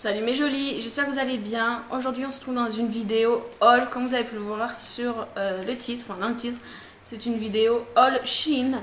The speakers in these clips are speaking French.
Salut mes jolis, j'espère que vous allez bien. Aujourd'hui on se trouve dans une vidéo haul, comme vous avez pu le voir sur le titre, enfin dans le titre, c'est une vidéo haul Shein.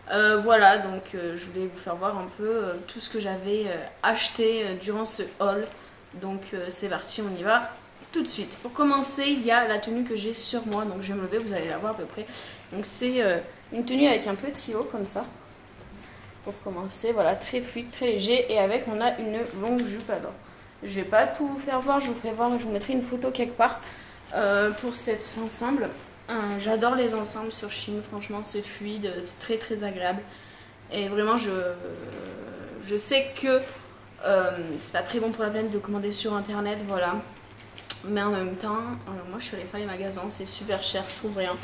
Voilà, donc je voulais vous faire voir un peu tout ce que j'avais acheté durant ce haul. Donc c'est parti, on y va tout de suite. Pour commencer, il y a la tenue que j'ai sur moi, donc je vais me lever, vous allez la voir à peu près. Donc c'est une tenue avec un petit haut comme ça. Pour commencer, voilà, très fluide, très léger, et avec on a une longue jupe. Alors je vais pas tout vous faire voir, je vous ferai voir, je vous mettrai une photo quelque part pour cet ensemble. J'adore les ensembles sur Shein, franchement c'est fluide, c'est très très agréable, et vraiment je sais que c'est pas très bon pour la planète de commander sur internet, voilà, mais en même temps moi je suis allée faire les magasins, c'est super cher, je trouve rien,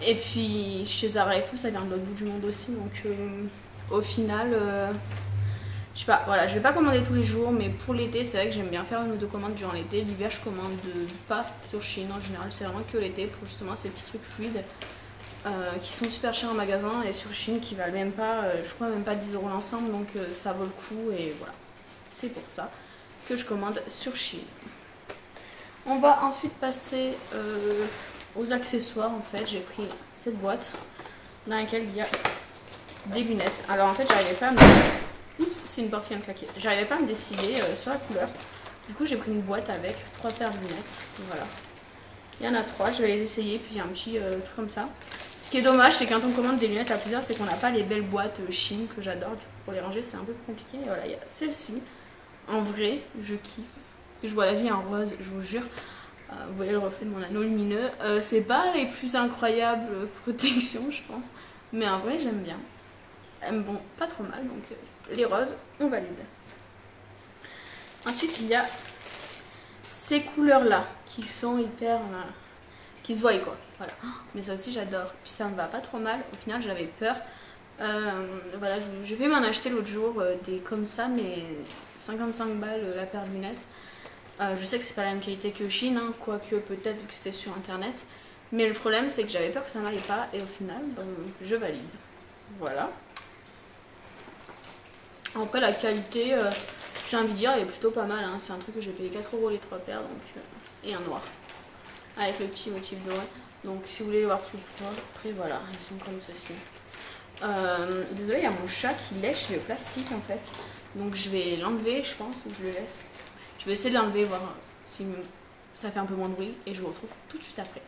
et puis chez Zara et tout ça vient de l'autre bout du monde aussi, donc au final je sais pas, voilà, je vais pas commander tous les jours, mais pour l'été c'est vrai que j'aime bien faire une ou deux commandes durant l'été. L'hiver je commande pas sur Shein en général, c'est vraiment que l'été pour justement ces petits trucs fluides qui sont super chers en magasin, et sur Shein qui valent même pas, je crois même pas 10 € l'ensemble, donc ça vaut le coup, et voilà, c'est pour ça que je commande sur Shein. On va ensuite passer aux accessoires. En fait j'ai pris cette boîte dans laquelle il y a des lunettes. Alors en fait j'arrivais pas à me... Oups, c'est une porte qui vient de claquer. J'arrivais pas à me décider sur la couleur. Du coup j'ai pris une boîte avec 3 paires de lunettes. Voilà. Il y en a 3, je vais les essayer, puis il y a un petit truc comme ça. Ce qui est dommage, c'est quand on commande des lunettes à plusieurs, c'est qu'on n'a pas les belles boîtes Shein que j'adore. Du coup pour les ranger c'est un peu compliqué. Et voilà, il y a celle-ci. En vrai, je kiffe. Je vois la vie en rose, je vous jure. Vous voyez le reflet de mon anneau lumineux. C'est pas les plus incroyables protections, je pense. Mais en vrai, j'aime bien. Elles me vont pas trop mal, donc les roses, on valide. Ensuite, il y a ces couleurs-là qui sont hyper... qui se voient quoi. Voilà. Mais ça aussi, j'adore. Puis ça me va pas trop mal. Au final, j'avais peur. Voilà, je vais m'en acheter l'autre jour des comme ça, mais 55 balles la paire de lunettes. Je sais que c'est pas la même qualité que Shein, hein, quoique peut-être vu que c'était sur internet. Mais le problème, c'est que j'avais peur que ça m'aille pas, et au final, je valide. Voilà. Après la qualité, j'ai envie de dire, elle est plutôt pas mal, hein. C'est un truc que j'ai payé 4 € les 3 paires, donc, et un noir avec le petit motif doré. Donc si vous voulez les voir plus près, voilà, ils sont comme ceci. Désolée, il y a mon chat qui lèche le plastique en fait, donc je vais l'enlever, je pense, ou je le laisse. Je vais essayer de l'enlever, voir si ça fait un peu moins de bruit, et je vous retrouve tout de suite après.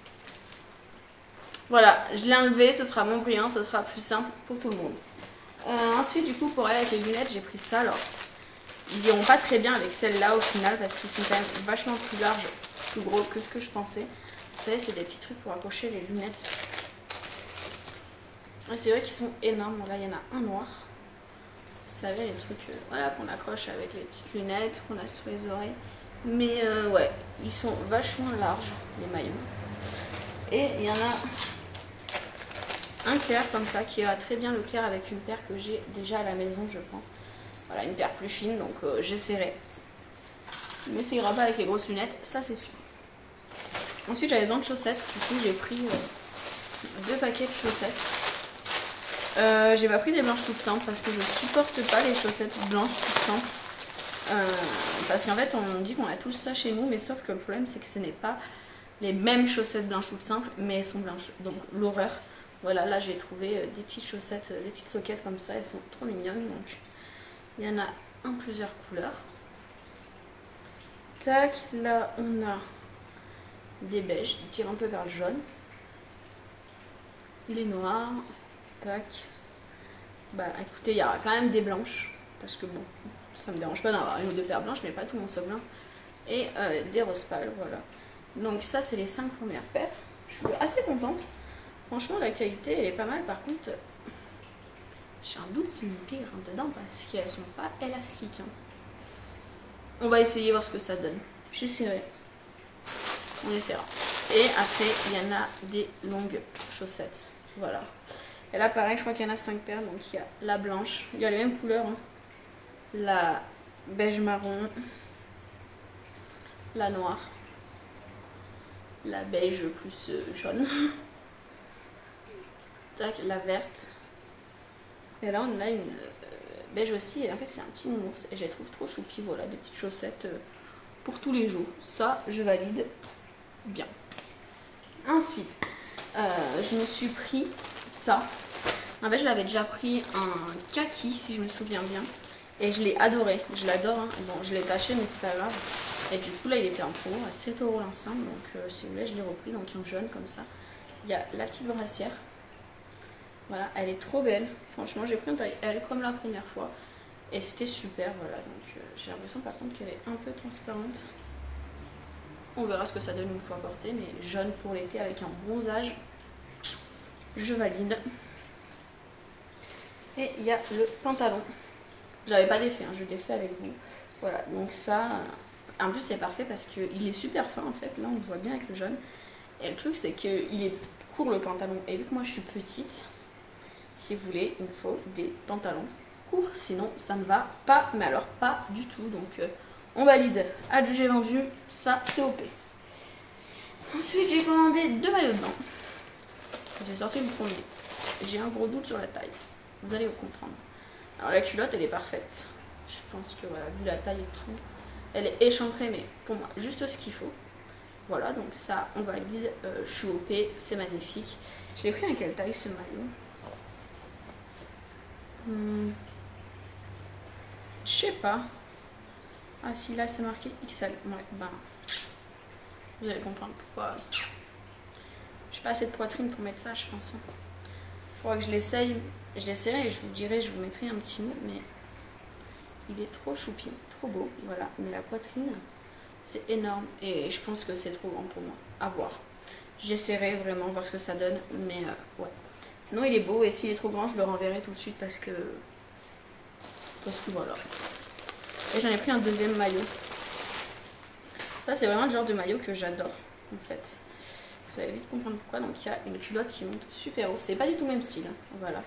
Voilà, je l'ai enlevé, ce sera moins bruyant, ce sera plus simple pour tout le monde. Ensuite, du coup, pour aller avec les lunettes, j'ai pris ça. Alors, ils iront pas très bien avec celles-là au final, parce qu'ils sont quand même vachement plus larges, plus gros que ce que je pensais. Vous savez, c'est des petits trucs pour accrocher les lunettes. Et c'est vrai qu'ils sont énormes. Là, il y en a un noir. Vous savez, les trucs voilà, qu'on accroche avec les petites lunettes, qu'on a sur les oreilles. Mais ouais, ils sont vachement larges, les maillons. Et il y en a un clair comme ça qui ira très bien, le clair, avec une paire que j'ai déjà à la maison, je pense. Voilà, une paire plus fine, donc j'essaierai. Mais ça ira pas avec les grosses lunettes, ça c'est sûr. Ensuite j'avais besoin de chaussettes, du coup j'ai pris 2 paquets de chaussettes. J'ai pas pris des blanches toutes simples parce que je supporte pas les chaussettes blanches toutes simples. Parce qu'en fait on dit qu'on a tous ça chez nous, mais sauf que le problème c'est que ce n'est pas les mêmes chaussettes blanches toutes simples, mais elles sont blanches, donc l'horreur. Voilà, là j'ai trouvé des petites chaussettes, des petites soquettes comme ça, elles sont trop mignonnes. Donc il y en a en plusieurs couleurs. Tac, là on a des beiges qui tirent un peu vers le jaune. Les noirs, tac. Bah écoutez, il y aura quand même des blanches, parce que bon, ça me dérange pas d'avoir une ou deux paires blanches, mais pas tout mon sac blanc. Et des roses pâles, voilà. Donc ça c'est les 5 premières paires. Je suis assez contente. Franchement la qualité elle est pas mal, par contre j'ai un doute si mon pied rentre dedans parce qu'elles sont pas élastiques, hein. On va essayer voir ce que ça donne. J'essaierai. On essaiera. Et après il y en a des longues chaussettes. Voilà. Et là pareil je crois qu'il y en a 5 paires. Donc il y a la blanche. Il y a les mêmes couleurs, hein. La beige marron. La noire. La beige plus jaune. Tac, la verte. Et là on a une beige aussi. Et en fait, c'est un petit ours et je les trouve trop choupi. Voilà, des petites chaussettes pour tous les jours. Ça, je valide bien. Ensuite, je me suis pris ça. En fait, je l'avais déjà pris un kaki, si je me souviens bien. Et je l'ai adoré. Je l'adore. Hein. Bon, je l'ai taché, mais c'est pas grave. Et du coup, là, il était en promo à 7 € l'ensemble. Donc, si vous voulez, je l'ai repris. Donc, en jaune, comme ça. Il y a la petite brassière. Voilà, elle est trop belle. Franchement, j'ai pris une taille L comme la première fois. Et c'était super. Voilà, donc j'ai l'impression par contre qu'elle est un peu transparente. On verra ce que ça donne une fois portée. Mais jaune pour l'été avec un bronzage. Je valide. Et il y a le pantalon. J'avais pas d'effet, hein, je défais avec vous. Voilà, donc ça, en plus c'est parfait parce qu'il est super fin en fait. Là on le voit bien avec le jaune. Et le truc c'est qu'il est court le pantalon. Et vu que moi je suis petite, si vous voulez, il me faut des pantalons courts. Sinon ça ne va pas, mais alors pas du tout. Donc on valide. Adjugé vendu, ça c'est OP. Ensuite j'ai commandé 2 maillots de bain. J'ai sorti le premier. J'ai un gros doute sur la taille. Vous allez comprendre. Alors la culotte elle est parfaite. Je pense que voilà, vu la taille et tout, elle est échancrée mais pour moi juste ce qu'il faut. Voilà donc ça on valide, je suis OP, c'est magnifique. Je l'ai pris à quelle taille ce maillot? Je sais pas. Ah si là c'est marqué XL. Ouais ben vous allez comprendre pourquoi. J'ai pas assez de poitrine pour mettre ça je pense. Faudra que je l'essaye. Je l'essayerai et je vous dirai, je vous mettrai un petit mot, mais il est trop choupi, trop beau, voilà. Mais la poitrine, c'est énorme et je pense que c'est trop grand pour moi. À voir. J'essaierai vraiment voir ce que ça donne, mais ouais. Sinon il est beau et s'il est trop grand, je le renverrai tout de suite parce que voilà. Et j'en ai pris un deuxième maillot. Ça c'est vraiment le genre de maillot que j'adore en fait. Vous allez vite comprendre pourquoi. Donc il y a une culotte qui monte super haut. C'est pas du tout le même style, hein. Voilà.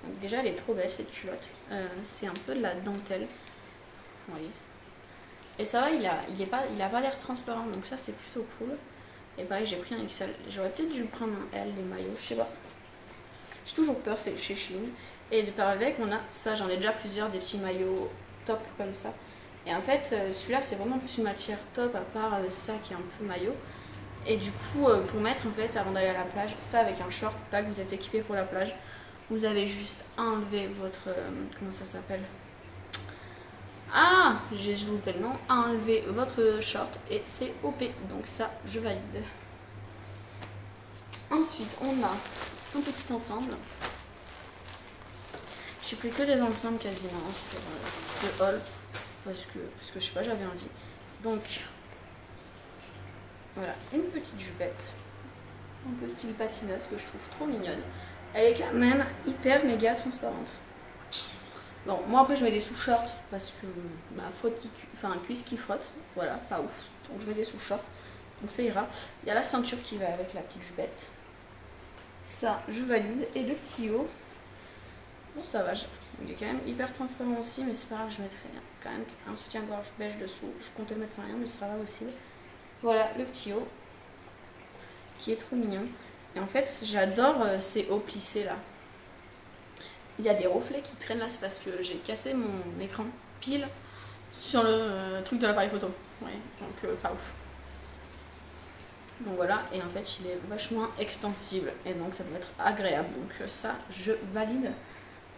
Donc déjà elle est trop belle cette culotte. C'est un peu de la dentelle. Vous voyez. Et ça va, il a pas l'air transparent. Donc ça c'est plutôt cool. Et pareil j'ai pris un XL. J'aurais peut-être dû prendre un L les maillots. Je sais pas. J'ai toujours peur, c'est chez Shein. Et de par avec on a ça. J'en ai déjà plusieurs des petits maillots top comme ça. Et en fait celui-là c'est vraiment plus une matière top à part ça qui est un peu maillot. Et du coup, pour mettre en fait, avant d'aller à la plage, ça avec un short, tac, vous êtes équipé pour la plage. Vous avez juste à enlever votre... comment ça s'appelle? Ah, je vous rappelle le nom. À enlever votre short et c'est OP. Donc ça, je valide. Ensuite, on a un petit ensemble. J'ai pris que des ensembles quasiment sur ce haul. Parce que je sais pas, j'avais envie. Donc... Voilà, une petite jupette, un peu style patineuse que je trouve trop mignonne. Elle est quand même hyper méga transparente. Bon, moi après je mets des sous-shorts parce que ma cuisse qui frotte, voilà, pas ouf. Donc je mets des sous-shorts, donc ça ira. Il y a la ceinture qui va avec la petite jupette. Ça, je valide. Et le petit haut, bon ça va, il est quand même hyper transparent aussi, mais c'est pas grave, je mettrai quand même un soutien-gorge beige dessous. Je comptais le mettre sans rien, mais c'est pas grave aussi. Voilà le petit haut qui est trop mignon. Et en fait, j'adore ces hauts plissés là. Il y a des reflets qui traînent là, c'est parce que j'ai cassé mon écran pile sur le truc de l'appareil photo. Ouais, donc pas ouf. Donc voilà, et en fait, il est vachement extensible et donc ça doit être agréable. Donc ça, je valide.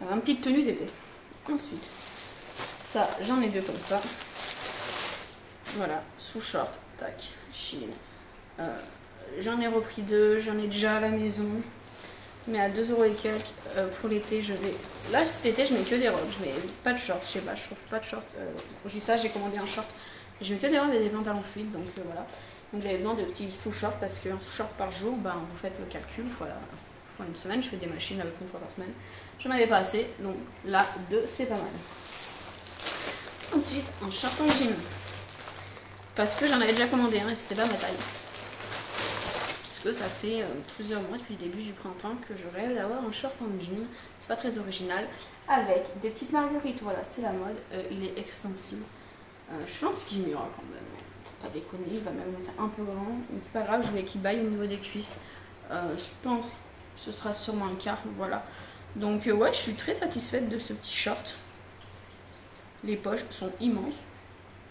Une petite tenue d'été. Ensuite, ça, j'en ai deux comme ça. Voilà, sous short. Tac, Shein. J'en ai repris deux, j'en ai déjà à la maison. Mais à 2 € et quelques pour l'été, je vais. Là, cet été, je mets que des robes. Je mets pas de shorts, je sais pas, je trouve pas de shorts. Je dis ça, j'ai commandé un short. Je mets que des robes et des pantalons fluides, donc voilà. Donc j'avais besoin de petits sous-shorts parce qu'un sous-short par jour, ben, vous faites le calcul. Voilà, fois une semaine, je fais des machines avec une fois par semaine. J'en avais pas assez, donc là, 2, c'est pas mal. Ensuite, un short en jean. Parce que j'en avais déjà commandé un et c'était pas ma taille. Parce que ça fait plusieurs mois depuis le début du printemps que je rêve d'avoir un short en jean. C'est pas très original. Avec des petites marguerites, voilà, c'est la mode. Il est extensible. Je pense qu'il m'ira quand même. Faut pas déconner, il va même être un peu grand. Mais c'est pas grave, je voulais qu'il baille au niveau des cuisses. Je pense que ce sera sûrement le cas, voilà. Donc ouais, je suis très satisfaite de ce petit short. Les poches sont immenses.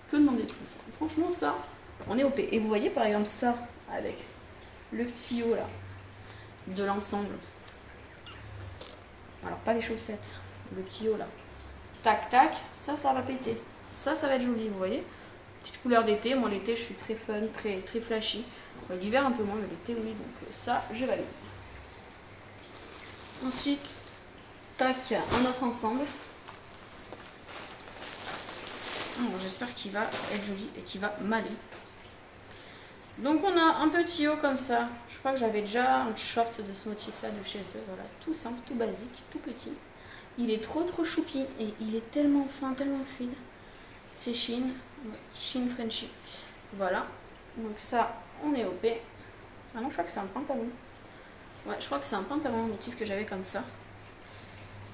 Que demander de plus? Franchement, ça, on est OP. Et vous voyez par exemple ça avec le petit haut là de l'ensemble. Alors pas les chaussettes, le petit haut là. Tac tac, ça va péter. Ça va être joli, vous voyez. Petite couleur d'été. Moi l'été je suis très fun, très flashy. L'hiver un peu moins, mais l'été oui. Donc ça je valide. Ensuite, tac, un autre ensemble. J'espère qu'il va être joli et qu'il va m'aller. Donc on a un petit haut comme ça. Je crois que j'avais déjà un short de ce motif là de chez eux. Voilà, tout simple, tout basique, tout petit. Il est trop choupi et il est tellement fin, tellement fluide. C'est Shein, Shein Frenchy. Voilà, donc ça on est OP. Ah non, je crois que c'est un pantalon. Ouais, je crois que c'est un pantalon motif que j'avais comme ça.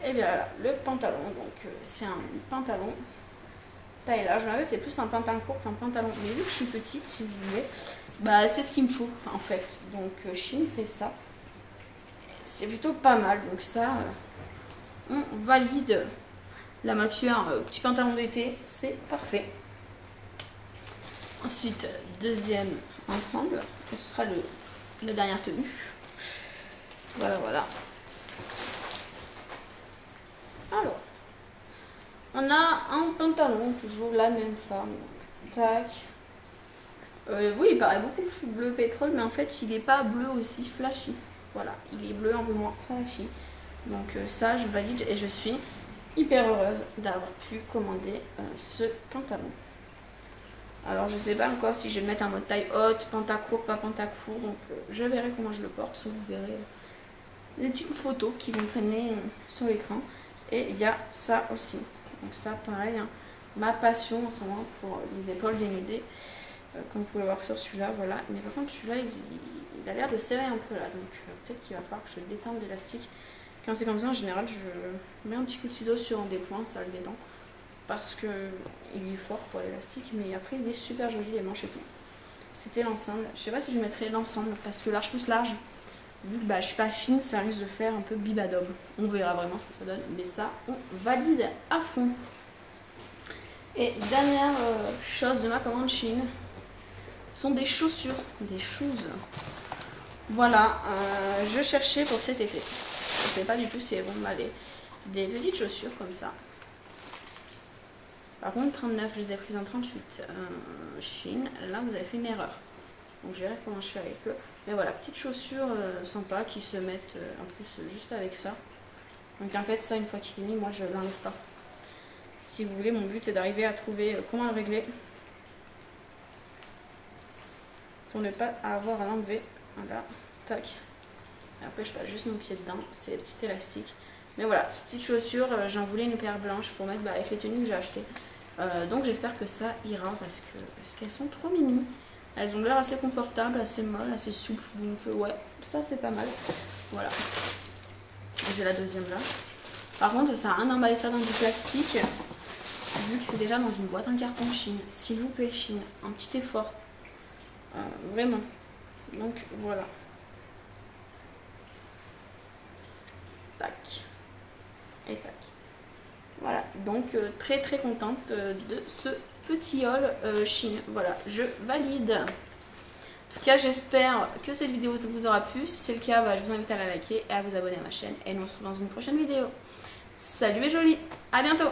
Et bien voilà, le pantalon, donc c'est un pantalon taille large. En fait, c'est plus un pantalon court qu'un pantalon. Mais vu que je suis petite, si vous voulez, bah c'est ce qu'il me faut en fait. Donc Shein fait ça. C'est plutôt pas mal. Donc ça, on valide la matière. Petit pantalon d'été, c'est parfait. Ensuite, deuxième ensemble. Et ce sera la dernière tenue. Voilà. Alors, on a un pantalon, toujours la même forme. Tac. Oui, il paraît beaucoup plus bleu pétrole, mais en fait, il n'est pas bleu aussi flashy. Voilà, il est bleu un peu moins flashy. Donc ça, je valide et je suis hyper heureuse d'avoir pu commander ce pantalon. Alors, je sais pas encore si je vais le mettre en mode taille haute, pantacourt, pas pantacourt. Donc, je verrai comment je le porte. Vous verrez les petites photos qui vont traîner sur l'écran. Et il y a ça aussi. Donc ça, pareil, hein, ma passion en ce moment pour les épaules dénudées. Comme vous pouvez voir sur celui-là, voilà. Mais par contre, celui-là, il a l'air de serrer un peu là. Donc peut-être qu'il va falloir que je détende l'élastique. Quand c'est comme ça, en général, je mets un petit coup de ciseau sur un des points, ça le détend. Parce qu'il est fort pour l'élastique. Mais après, il est super joli, les manches et tout. C'était l'ensemble. Je sais pas si je mettrai l'ensemble parce que large plus large. Vu que je suis pas fine, ça risque de faire un peu bibadom. On verra vraiment ce que ça donne. Mais ça, on valide à fond. Et dernière chose de ma commande Shein sont des chaussures. Des shoes. Voilà, je cherchais pour cet été. Je sais pas du tout si elles vont m'aller. Des petites chaussures comme ça. Par contre, 39, je les ai prises en 38. Shein, là vous avez fait une erreur. Donc je verrai comment je fais avec eux. Mais voilà, petites chaussures sympas qui se mettent en plus juste avec ça. Donc en fait ça, une fois qu'il est mis, moi je l'enlève pas. Si vous voulez, mon but est d'arriver à trouver comment le régler. Pour ne pas avoir à l'enlever. Voilà, tac. Et après je passe juste mon pied dedans, c'est des petits élastiques. Mais voilà, ces petites chaussures, j'en voulais une paire blanche pour mettre avec les tenues que j'ai achetées. Donc j'espère que ça ira parce qu'elles sont trop mimi. Elles ont l'air assez confortables, assez molles, assez souples. Donc ouais, ça c'est pas mal. Voilà. J'ai la deuxième là. Par contre, ça sert à rien d'emballer ça dans du plastique. Vu que c'est déjà dans une boîte en carton Shein. S'il vous plaît Shein, un petit effort. Vraiment. Donc voilà. Tac. Et tac. Voilà. Donc très contente de ce petit haul Shein. Voilà, je valide. En tout cas, j'espère que cette vidéo vous aura plu. Si c'est le cas, je vous invite à la liker et à vous abonner à ma chaîne. Et nous on se retrouve dans une prochaine vidéo. Salut mes jolis, à bientôt.